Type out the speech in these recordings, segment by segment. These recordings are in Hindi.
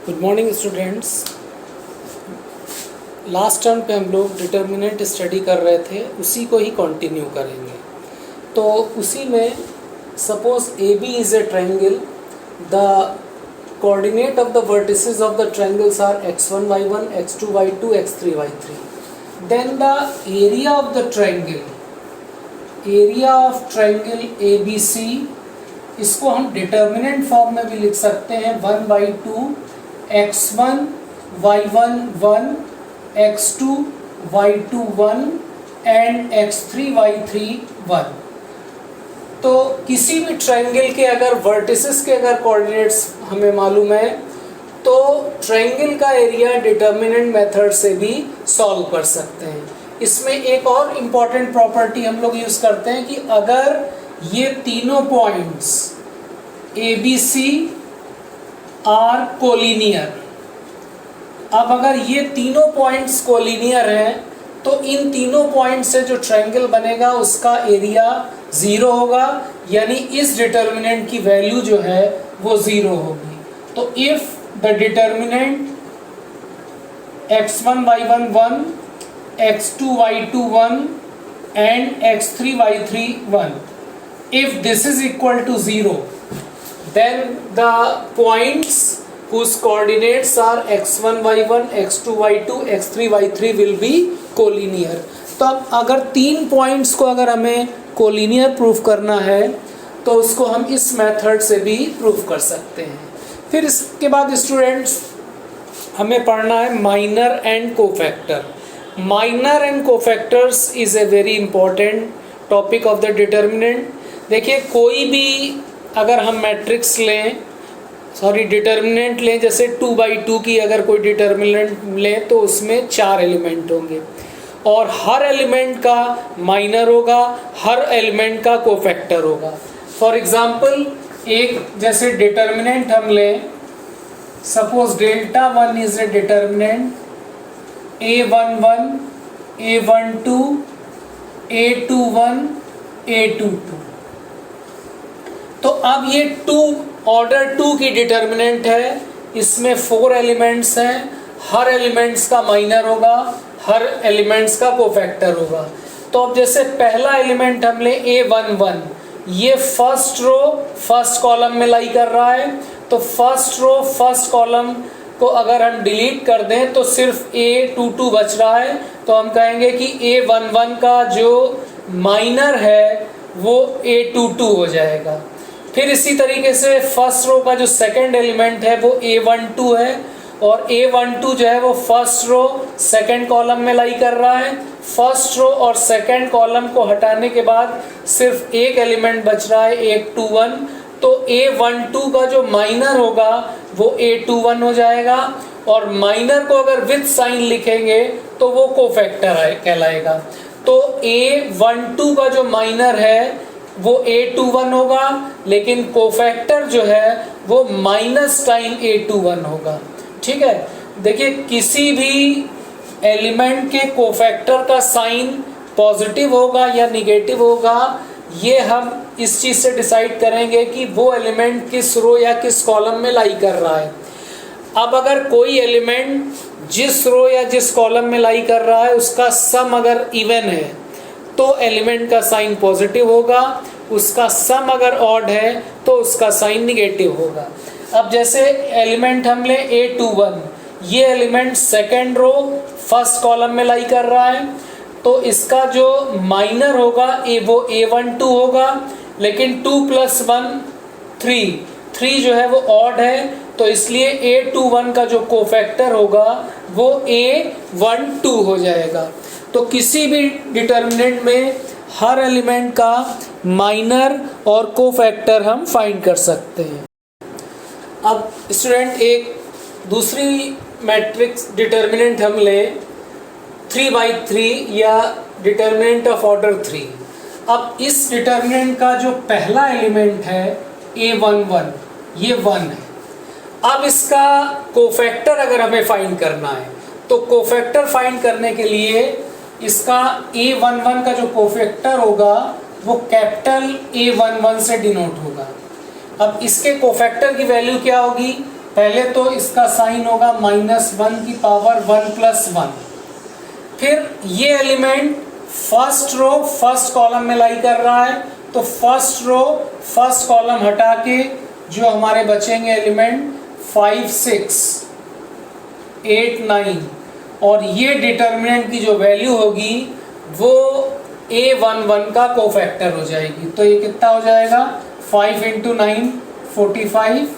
Good morning students. Last term पे हम लोग डिटर्मिनेंट स्टडी कर रहे थे, उसी को ही कंटिन्यू करेंगे। तो उसी में suppose A B is a triangle, the coordinate of the vertices of the triangles are x1 y1 x2 y2 x3 y3। Then the area of the triangle, area of triangle A B C, इसको हम डिटर्मिनेंट फॉर्म में भी लिख सकते हैं 1/2 x1 y1 1 x2 y2 1 and x3 y3 1। तो किसी भी ट्रायंगल के अगर वर्टिसेस के अगर कोऑर्डिनेट्स हमें मालूम है तो ट्रायंगल का एरिया डिटर्मिनेंट मेथड से भी सॉल्व कर सकते हैं। इसमें एक और इम्पॉर्टेंट प्रॉपर्टी हम लोग यूज़ करते हैं कि अगर ये तीनों points A B C are collinear, अब अगर ये तीनों पॉइंट्स कोलिनियर हैं तो इन तीनों पॉइंट से जो ट्रायंगल बनेगा उसका एरिया 0 होगा, यानी इस डिटर्मिनेंट की वैल्यू जो है वो 0 होगी। तो if the determinant x1 y1 1 x2 y2 1 and x3 y3 1, if this is equal to 0, then the points whose coordinates are x1 y1 x2 y2 x3 y3 will be collinear। तो अब अगर तीन पॉइंट्स को अगर हमें कोलिनियर प्रूफ करना है तो उसको हम इस मेथड से भी प्रूफ कर सकते हैं। फिर इसके बाद स्टूडेंट्स हमें पढ़ना है minor and cofactor. Minor and cofactors is a very important topic of the determinant. देखिए कोई भी अगर हम मैट्रिक्स लें, डिटर्मिनेंट लें, जैसे 2/2 की अगर कोई डिटर्मिनेंट लें तो उसमें 4 एलिमेंट होंगे और हर एलिमेंट का माइनर होगा, हर एलिमेंट का कोफैक्टर होगा। फॉर एग्जांपल एक जैसे डिटर्मिनेंट हम लें, suppose delta 1 is a determinant, a11 a12 a21 a22। तो अब ये 2 ऑर्डर 2 की डिटर्मिनेंट है, इसमें 4 एलिमेंट्स हैं, हर एलिमेंट्स का माइनर होगा, हर एलिमेंट्स का कोफैक्टर होगा। तो अब जैसे पहला एलिमेंट हम ले a11, ये फर्स्ट रो फर्स्ट कॉलम में लाई कर रहा है, तो फर्स्ट रो फर्स्ट कॉलम को अगर हम डिलीट कर दें तो सिर्फ a22 बच रहा है। तो हम कहेंगे कि a11 का जो माइनर है वो a22 हो जाएगा। फिर इसी तरीके से फर्स्ट रो का जो सेकंड एलिमेंट है वो a12 है और a12 जो है वो फर्स्ट रो सेकंड कॉलम में लाई कर रहा है। फर्स्ट रो और सेकंड कॉलम को हटाने के बाद सिर्फ एक एलिमेंट बच रहा है a21, तो a12 का जो माइनर होगा वो a21 हो जाएगा और माइनर को अगर विद साइन लिखेंगे तो वो कोफैक्टर कहलाएगा। तो a12 का जो माइनर है वो a21 होगा, लेकिन कोफैक्टर जो है वो माइनस टाइम a21 होगा। ठीक है, देखिए किसी भी एलिमेंट के कोफैक्टर का साइन पॉजिटिव होगा या निगेटिव होगा, ये हम इस चीज़ से डिसाइड करेंगे कि वो एलिमेंट किस रो या किस कॉलम में लाई कर रहा है। अब अगर कोई एलिमेंट जिस रो या जिस कॉलम में लाई कर रहा है उसका सम अगर इवन है तो एलिमेंट का साइन पॉजिटिव होगा, उसका सम अगर ऑड है तो उसका साइन निगेटिव होगा। अब जैसे एलिमेंट हम ले a21, ये element second row first column में लाई कर रहा है, तो इसका जो माइनर होगा वो a12 होगा, लेकिन 2 + 1 3 जो है वो ऑड है, तो इसलिए a21 का जो कोफैक्टर होगा वो a12 हो जाएगा। तो किसी भी डिटर्मिनेंट में हर एलिमेंट का माइनर और कोफैक्टर हम फाइंड कर सकते हैं। अब स्टूडेंट एक दूसरी मैट्रिक्स डिटर्मिनेंट हम लें 3/3 या डिटर्मिनेंट ऑफ ऑर्डर 3। अब इस डिटर्मिनेंट का जो पहला एलिमेंट है a11, ये 1 है। अब इसका कोफैक्टर अगर हमें फाइंड करना है तो कोफैक्टर फाइंड करने के लिए इसका a11 का जो कोफैक्टर होगा वो कैपिटल A11 से डिनोट होगा। अब इसके कोफैक्टर की वैल्यू क्या होगी, पहले तो इसका साइन होगा -1 की पावर 1+1। फिर ये element first row first column में लाई कर रहा है, तो फर्स्ट रो फर्स्ट कॉलम हटा के जो हमारे बचेंगे एलिमेंट 5, 6, 8, 9, और ये डिटर्मिनेंट की जो वैल्यू होगी वो A11 का कोफैक्टर हो जाएगी। तो ये कितना हो जाएगा, 5 × 9 45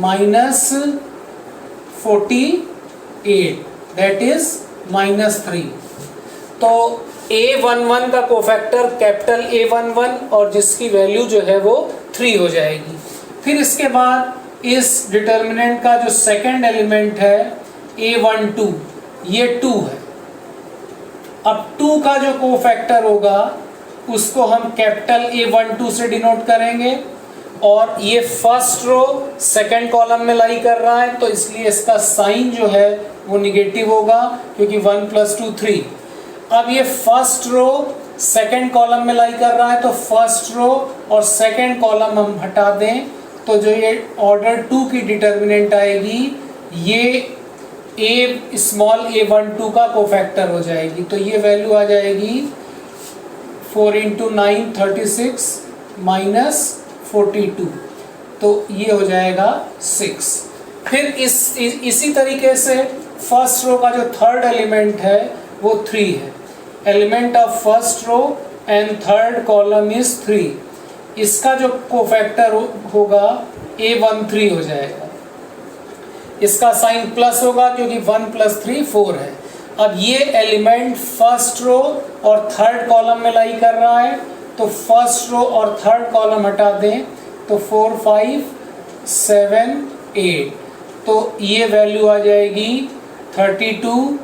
-48 दैट इज -3। तो A11 का कोफैक्टर कैपिटल A11 और जिसकी वैल्यू जो है वो 3 हो जाएगी। फिर इसके बाद इस डिटर्मिनेंट का जो सेकंड एलिमेंट है A12, ये 2 है। अब 2 का जो कोफैक्टर होगा उसको हम कैपिटल A12 से डिनोट करेंगे, और ये फर्स्ट रो सेकंड कॉलम में लाई कर रहा है तो इसलिए इसका साइन जो है वो निगेटिव होगा, क्योंकि 1 + 2 3। अब ये फर्स्ट रो सेकंड कॉलम में लाई कर रहा है तो फर्स्ट रो और सेकंड कॉलम हम हटा दें तो जो ये ऑर्डर 2 की डिटर्मिनेंट आएगी ये स्मॉल a12 का कोफैक्टर हो जाएगी। तो ये वैल्यू आ जाएगी 4 × 9 36 -42, तो ये हो जाएगा 6। फिर इसी तरीके से फर्स्ट रो का जो थर्ड एलिमेंट है वो 3 है। Element of first row and third column is 3। इसका जो कोफैक्टर होगा A13 हो जाएगा। इसका साइन प्लस होगा क्योंकि 1 + 3 4 है। अब ये एलिमेंट फर्स्ट रो और थर्ड कॉलम में लाई कर रहा है तो फर्स्ट रो और थर्ड कॉलम हटा दें तो 4 5 7 8, तो ये वैल्यू आ जाएगी 32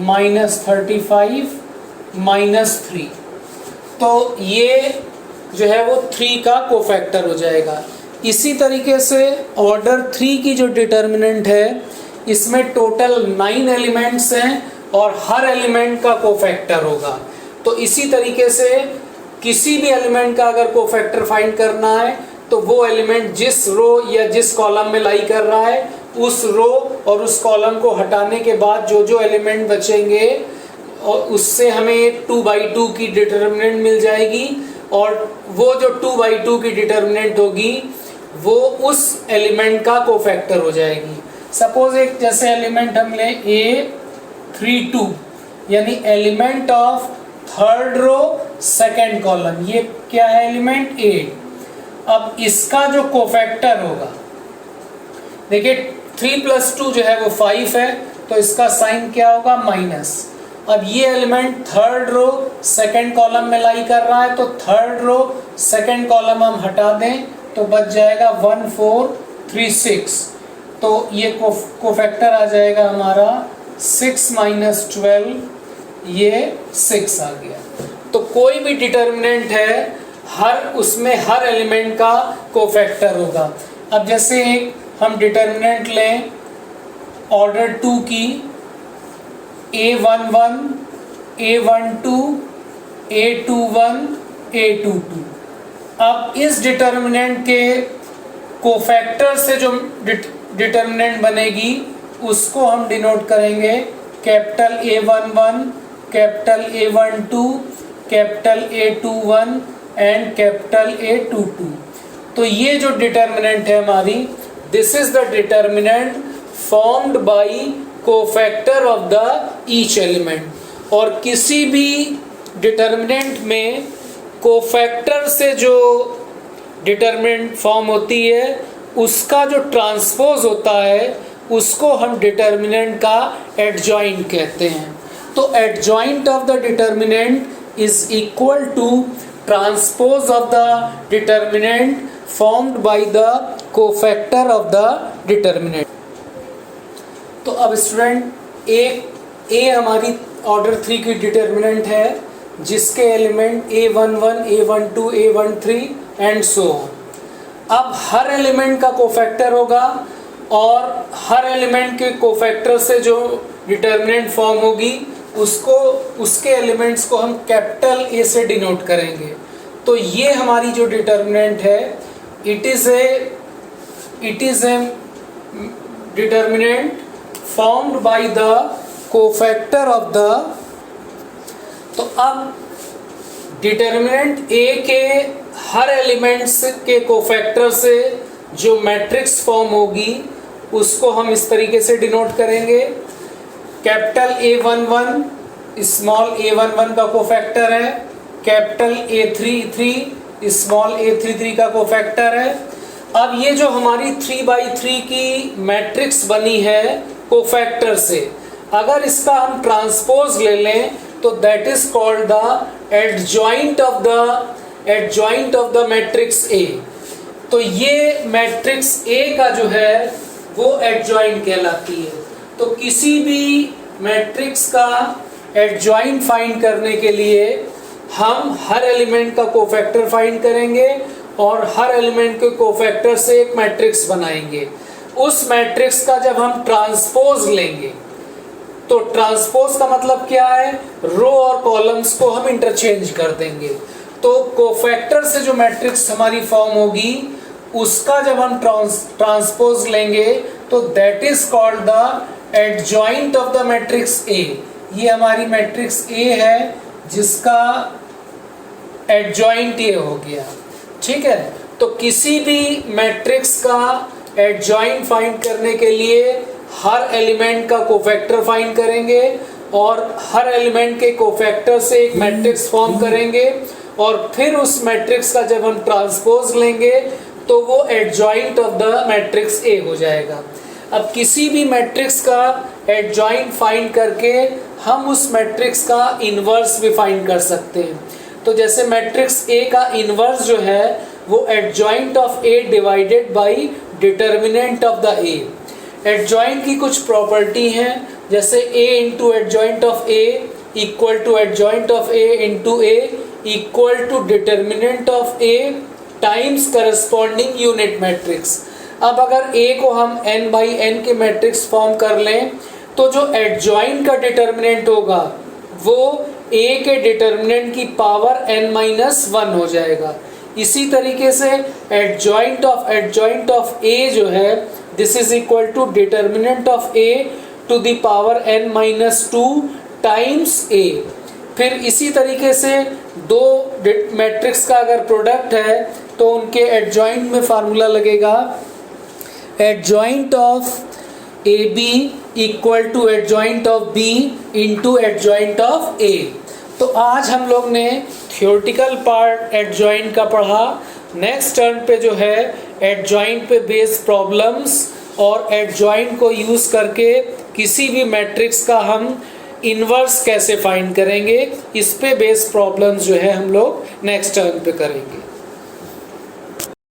-35 -3। तो ये जो है वो 3 का कोफैक्टर हो जाएगा। इसी तरीके से ऑर्डर 3 की जो डिटर्मिनेंट है इसमें टोटल 9 एलिमेंट्स हैं और हर एलिमेंट का कोफैक्टर होगा। तो इसी तरीके से किसी भी एलिमेंट का अगर कोफैक्टर फाइंड करना है तो वो एलिमेंट जिस रो या जिस कॉलम में लाई कर रहा है उस रो और उस कॉलम को हटाने के बाद जो एलिमेंट बचेंगे और उससे हमें 2/2 की डिटर्मिनेंट मिल जाएगी, और वो जो 2/2 की डिटर्मिनेंट होगी वो उस एलिमेंट का कोफैक्टर हो जाएगी। सपोज एक जैसे एलिमेंट हम ले A32, यानी element of third row second column, ये क्या है एलिमेंट 8। अब इसका जो कोफैक्टर होगा, देखिए 3 + 2 जो है वो 5 है तो इसका साइन क्या होगा, माइनस। अब ये element third row second column में लाई कर रहा है तो थर्ड रो सेकंड कॉलम हम हटा दें तो बच जाएगा 1 4 3 6, तो ये कोफैक्टर आ जाएगा हमारा 6 - 12, ये 6 आ गया। तो कोई भी डिटर्मिनेंट है उसमें हर एलिमेंट का कोफैक्टर होगा। अब जैसे एक हम डिटर्मिनेंट लें ऑर्डर 2 की, A11 A12 A21 A22। अब इस डिटर्मिनेंट के कोफैक्टर से जो डिटर्मिनेंट बनेगी उसको हम डिनोट करेंगे capital A11, capital A12, capital A21 and capital A22। तो ये जो डिटर्मिनेंट है हमारी, this is the determinant formed bye cofactor of the each element. और किसी भी डिटर्मिनेंट में कोफैक्टर से जो डिटर्मिनेंट फॉर्म होती है उसका जो ट्रांसपोज होता है उसको हम डिटर्मिनेंट का एडजॉइंट कहते हैं। तो adjoint of the determinant is equal to transpose of the determinant formed by the cofactor of the determinant. तो अब स्टूडेंट ए हमारी ऑर्डर 3 की डिटर्मिनेंट है जिसके element A11 A12 A13 and so on. अब हर एलिमेंट का कोफैक्टर होगा और हर एलिमेंट के कोफैक्टर से जो डिटर्मिनेंट फॉर्म होगी उसके एलिमेंट्स को हम कैपिटल A से डिनोट करेंगे। तो ये हमारी जो डिटर्मिनेंट है it is a determinant formed by the cofactor of the, तो अब डिटर्मिनेंट ए के हर एलिमेंट्स के कोफैक्टर से जो मैट्रिक्स फॉर्म होगी उसको हम इस तरीके से डिनोट करेंगे। कैपिटल A11 स्मॉल a11 का कोफैक्टर है, कैपिटल A33 स्मॉल a33 का कोफैक्टर है। अब ये जो हमारी 3/3 की मैट्रिक्स बनी है कोफैक्टर से, अगर इसका हम ट्रांसपोज ले लें तो that is called the adjoint of the matrix A. तो ये मैट्रिक्स ए का जो है वो एडजॉइंट कहलाती है। तो किसी भी मैट्रिक्स का एडजॉइंट फाइंड करने के लिए हम हर एलिमेंट का कोफैक्टर फाइंड करेंगे और हर एलिमेंट के कोफैक्टर से एक मैट्रिक्स बनाएंगे। उस मैट्रिक्स का जब हम ट्रांसपोज लेंगे, तो ट्रांसपोज का मतलब क्या है, रो और कॉलम्स को हम इंटरचेंज कर देंगे। तो कोफैक्टर से जो मैट्रिक्स हमारी फॉर्म होगी उसका जब हम ट्रांसपोज लेंगे तो that is called the adjoint of the matrix A. ये हमारी मैट्रिक्स ए है जिसका एडजॉइंट ए हो गया, ठीक है। तो किसी भी मैट्रिक्स का एडजॉइंट फाइंड करने के लिए हर एलिमेंट का कोफैक्टर फाइंड करेंगे और हर एलिमेंट के कोफैक्टर से एक मैट्रिक्स फॉर्म करेंगे और फिर उस मैट्रिक्स का जब हम ट्रांसपोज लेंगे तो वो adjoint of the matrix A हो जाएगा। अब किसी भी मैट्रिक्स का एडजॉइंट फाइंड करके हम उस मैट्रिक्स का इन्वर्स भी फाइंड कर सकते हैं। तो जैसे मैट्रिक्स ए का इन्वर्स जो है वो adjoint of A divided by determinant of the A. Adjoint की कुछ प्रॉपर्टी हैं, जैसे a into adjoint of a equal to adjoint of a into a equal to determinant of a times corresponding unit matrix. अब अगर a को हम n/n के मैट्रिक्स फॉर्म कर लें तो जो एडजॉइंट का डिटर्मिनेंट होगा वो a के डिटर्मिनेंट की पावर n-1 हो जाएगा। इसी तरीके से एडजॉइंट ऑफ a जो है this is equal to determinant of a to the power n-2 times a। फिर इसी तरीके से दो मैट्रिक्स का अगर प्रोडक्ट है तो उनके एडजॉइंट में फार्मूला लगेगा adjoint of A B equal to adjoint of B into adjoint of A. तो आज हम लोग ने थियोरेटिकल पार्ट एडजॉइंट का पढ़ा। नेक्स्ट टर्न पे जो है एडजॉइंट पे बेस्ड प्रॉब्लम्स और एडजॉइंट को यूज़ करके किसी भी मैट्रिक्स का हम इन्वर्स कैसे फाइंड करेंगे, इस पे बेस्ड प्रॉब्लम्स जो है हम लोग नेक्स्ट टर्न पे करेंगे।